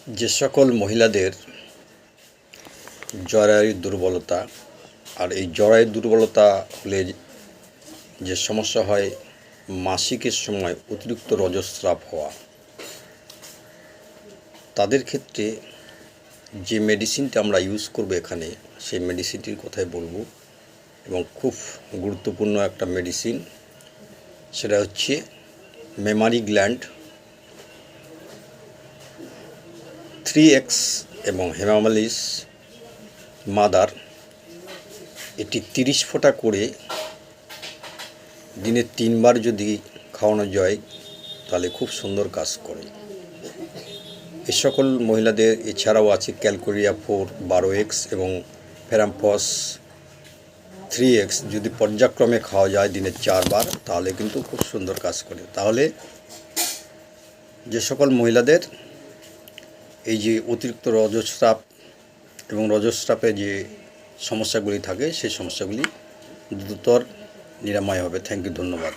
যে সকল মহিলাদের জরায়ুর দুর্বলতা, আর এই জরায়ুর দুর্বলতা হলে যে সমস্যা হয় মাসিকের সময় অতিরিক্ত রজস্রাব হওয়া, তাদের ক্ষেত্রে যে মেডিসিনটা আমরা ইউজ করব এখানে, সেই মেডিসিনটির কথাই বলবো। এবং খুব গুরুত্বপূর্ণ একটা মেডিসিন, সেটা হচ্ছে মেমারি গ্ল্যান্ড 3X এবং হেমামালিস মাদার। এটি 30 ফোঁটা করে দিনে 3 বার যদি খাওয়ানো যায় তাহলে খুব সুন্দর কাজ করে। এ সকল মহিলাদের এছাড়াও আছে ক্যালকোরিয়া 4 12X এবং ফেরাম্পস 3X যদি পর্যায়ক্রমে খাওয়া যায় দিনে 4 বার, তাহলে কিন্তু খুব সুন্দর কাজ করে। তাহলে যে সকল মহিলাদের এই যে অতিরিক্ত রজস্রাব এবং রজস্রাবে যে সমস্যাগুলি থাকে, সেই সমস্যাগুলি দ্রুততর নিরাময় হবে। থ্যাংক ইউ, ধন্যবাদ।